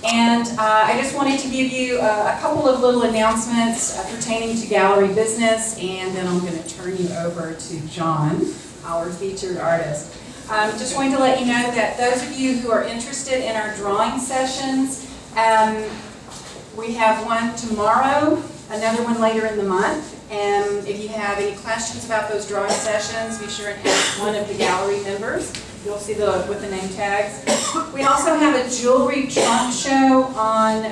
And I just wanted to give you a couple of little announcements pertaining to gallery business, and then I'm going to turn you over to John, our featured artist. Just wanting to let you know that those of you who are interested in our drawing sessions, we have one tomorrow, another one later in the month. And if you have any questions about those drawing sessions, be sure and ask one of the gallery members. You'll see with the name tags. We also have a jewelry trunk show on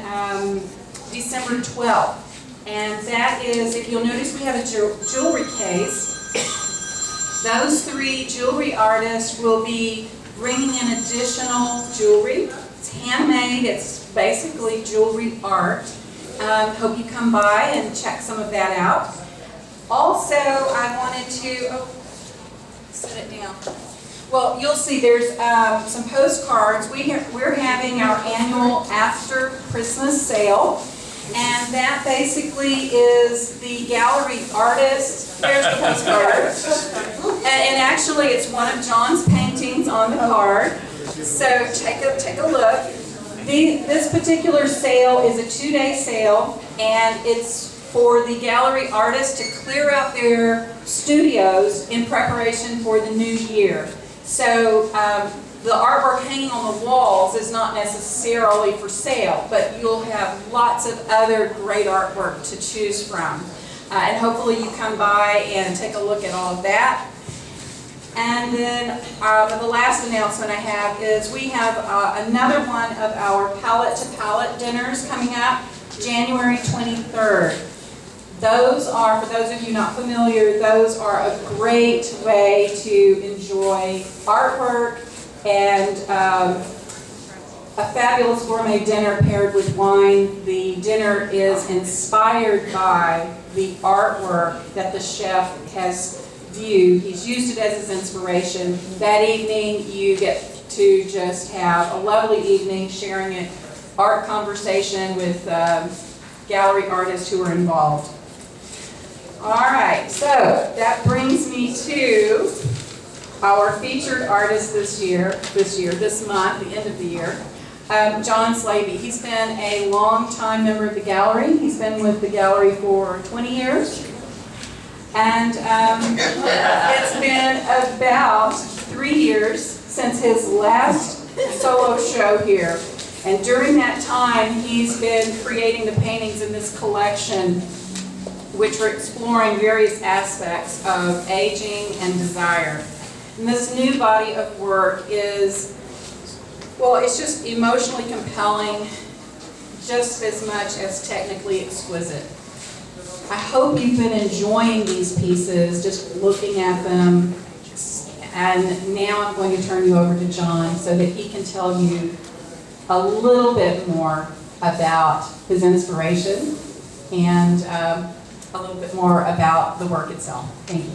December 12th. And that is, if you'll notice, we have a jewelry case. Those 3 jewelry artists will be bringing in additional jewelry. It's handmade. It's basically jewelry art. Hope you come by and check some of that out. Also, I wanted to, set it down. Well, you'll see there's some postcards. We're having our annual After Christmas sale, and that basically is the gallery artist. There's the postcard. And actually, it's one of John's paintings on the card. So take a look. This particular sale is a 2-day sale, and it's for the gallery artists to clear out their studios in preparation for the new year. So the artwork hanging on the walls is not necessarily for sale, but you'll have lots of other great artwork to choose from. And hopefully you come by and take a look at all of that. And then the last announcement I have is we have another one of our Palette to Palette dinners coming up January 23rd. Those are, for those of you not familiar, those are a great way to enjoy artwork and a fabulous gourmet dinner paired with wine. The dinner is inspired by the artwork that the chef has viewed. He's used it as his inspiration. That evening you get to just have a lovely evening sharing an art conversation with gallery artists who are involved. All right, so that brings me to our featured artist this month, the end of the year, John Slavey. He's been a long-time member of the gallery. He's been with the gallery for 20 years. And it's been about 3 years since his last solo show here. And during that time, he's been creating the paintings in this collection, which are exploring various aspects of aging and desire. And this new body of work is, well, it's just emotionally compelling, just as much as technically exquisite. I hope you've been enjoying these pieces, just looking at them. And now I'm going to turn you over to John so that he can tell you a little bit more about his inspiration and a little bit more about the work itself. Thank you.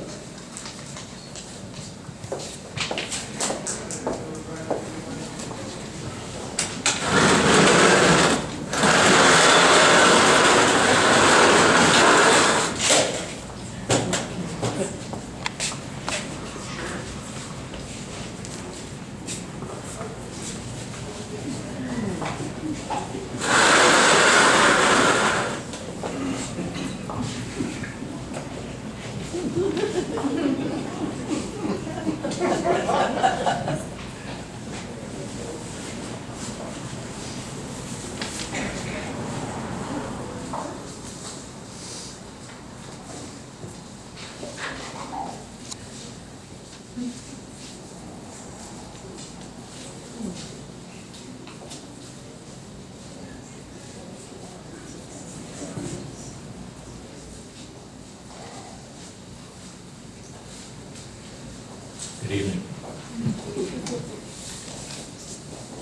Good evening.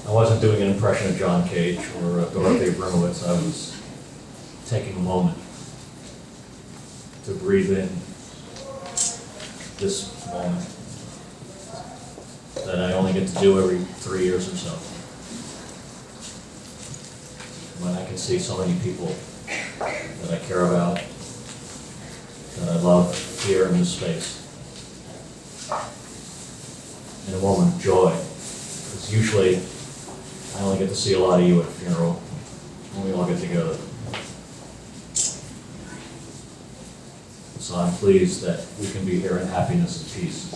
I wasn't doing an impression of John Cage or Dorothy Abramowitz. I was taking a moment to breathe in this moment that I only get to do every 3 years or so. When I can see so many people that I care about, that I love here in this space. In a moment of joy. Because usually I only get to see a lot of you at a funeral when we all get together. So I'm pleased that we can be here in happiness and peace.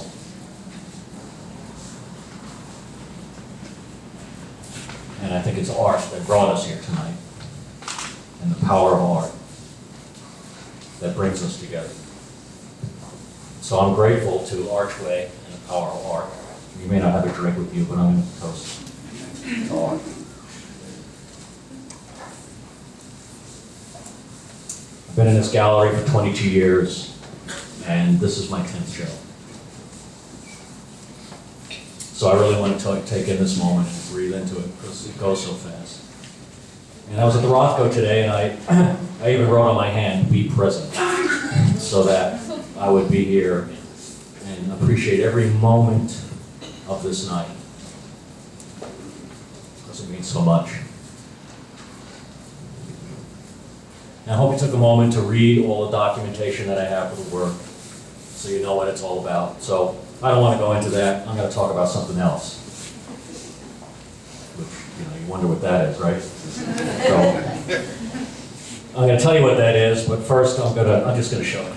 And I think it's art that brought us here tonight, and the power of art that brings us together. So I'm grateful to Archway and the power of art. You may not have a drink with you, but I'm going to toast to art. I've been in this gallery for 22 years, and this is my 10th show. So I really want to take in this moment and breathe into it, because it goes so fast. And I was at the Rothko today, and I even wrote on my hand, "Be present," so that I would be here and appreciate every moment of this night, because it means so much. And I hope you took a moment to read all the documentation that I have for the work, so you know what it's all about. So I don't want to go into that. I'm going to talk about something else, which, you wonder what that is, right? So I'm going to tell you what that is, but first I'm just going to show it.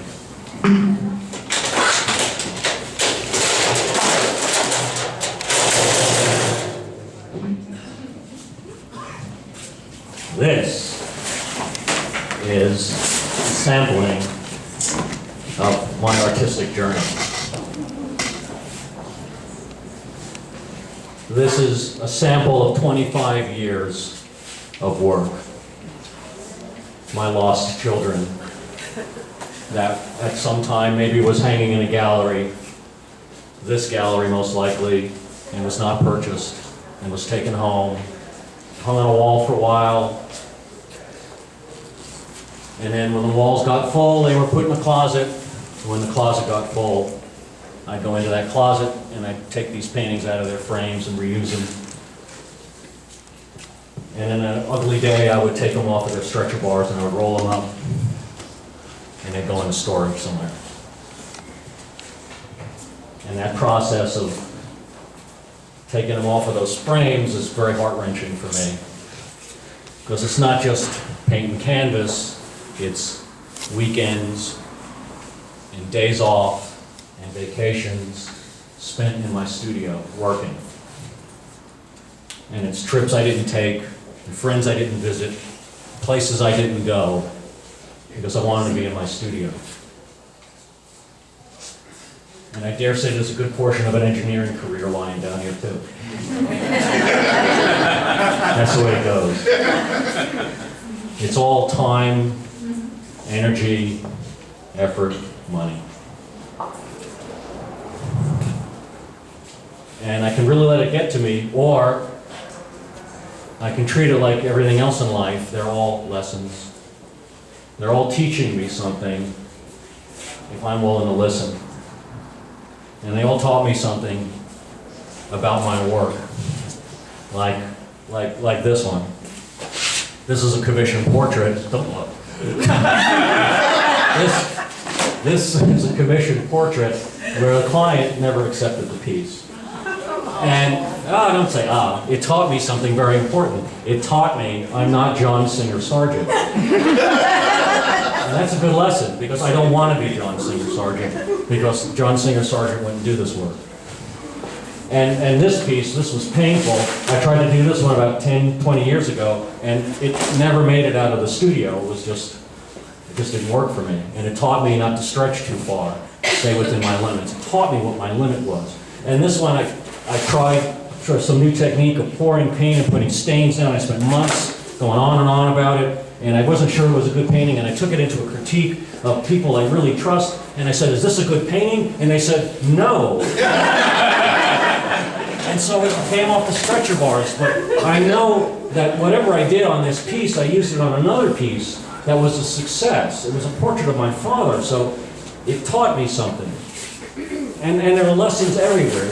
This is sampling of my artistic journey. This is a sample of 25 years of work. My lost children that at some time maybe was hanging in a gallery, this gallery most likely, and was not purchased, and was taken home, hung on a wall for a while, and then when the walls got full, they were put in a closet. When the closet got full, I'd go into that closet and I'd take these paintings out of their frames and reuse them. And in an ugly day, I would take them off of their stretcher bars and I would roll them up and they'd go into storage somewhere. And that process of taking them off of those frames is very heart-wrenching for me. Because it's not just paint and canvas, it's weekends and days off and vacations spent in my studio working. And it's trips I didn't take, and friends I didn't visit, places I didn't go, because I wanted to be in my studio. And I dare say there's a good portion of an engineering career lying down here too. That's the way it goes. It's all time, energy, effort, money. And I can really let it get to me, or I can treat it like everything else in life. They're all lessons. They're all teaching me something if I'm willing to listen. And they all taught me something about my work, like this one. This is a commissioned portrait. Don't look. This is a commissioned portrait where the client never accepted the piece. And, don't say, it taught me something very important. It taught me I'm not John Singer Sargent. And that's a good lesson, because I don't want to be John Singer Sargent, because John Singer Sargent wouldn't do this work. And this piece, this was painful. I tried to do this one about 10, 20 years ago, and it never made it out of the studio. It just didn't work for me. And it taught me not to stretch too far, stay within my limits. It taught me what my limit was. And this one, I tried some new technique of pouring paint and putting stains down. I spent months going on and on about it, and I wasn't sure it was a good painting, and I took it into a critique of people I really trust, and I said, is this a good painting? And they said, no. And so it came off the stretcher bars, but I know that whatever I did on this piece, I used it on another piece that was a success. It was a portrait of my father, so it taught me something. And there are lessons everywhere.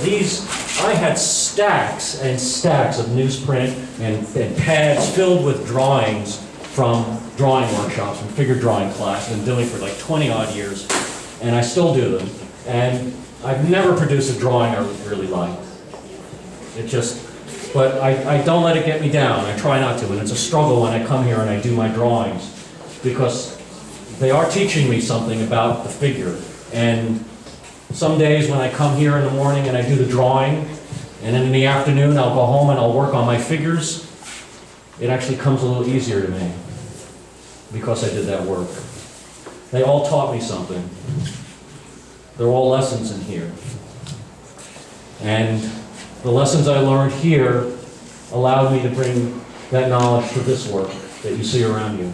I had stacks and stacks of newsprint and pads filled with drawings from drawing workshops and figure drawing class. I've been doing for like 20 odd years, and I still do them. And I've never produced a drawing I really liked. It just But I don't let it get me down. I try not to. And it's a struggle when I come here and I do my drawings, because they are teaching me something about the figure. And some days when I come here in the morning and I do the drawing, and then in the afternoon I'll go home and I'll work on my figures, it actually comes a little easier to me because I did that work. They all taught me something. They're all lessons in here. And the lessons I learned here allowed me to bring that knowledge to this work that you see around you.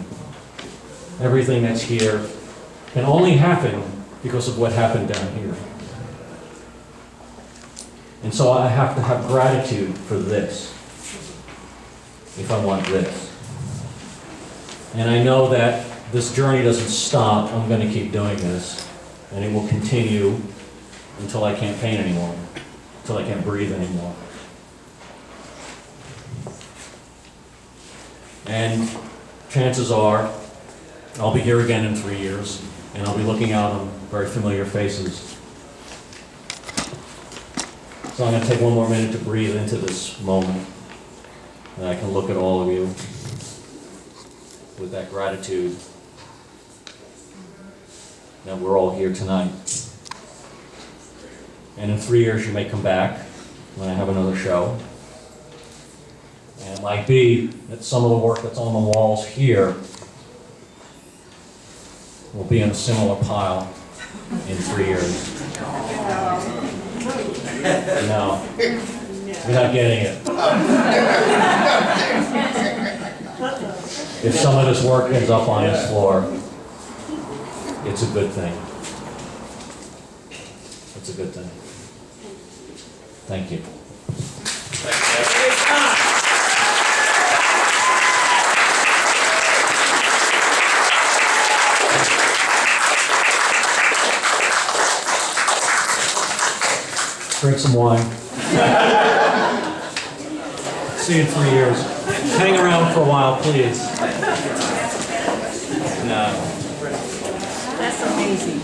Everything that's here can only happen because of what happened down here. And so I have to have gratitude for this, if I want this. And I know that this journey doesn't stop. I'm going to keep doing this. And it will continue until I can't paint anymore, until I can't breathe anymore. And chances are, I'll be here again in 3 years, and I'll be looking out on very familiar faces. So I'm going to take one more minute to breathe into this moment, and I can look at all of you with that gratitude that we're all here tonight. And in 3 years you may come back when I have another show. And it might be that some of the work that's on the walls here will be in a similar pile in 3 years. No, you're not getting it. If some of this work ends up on this floor, it's a good thing. It's a good thing. Thank you. Drink some wine. See you in 3 years. Hang around for a while, please. No. That's amazing.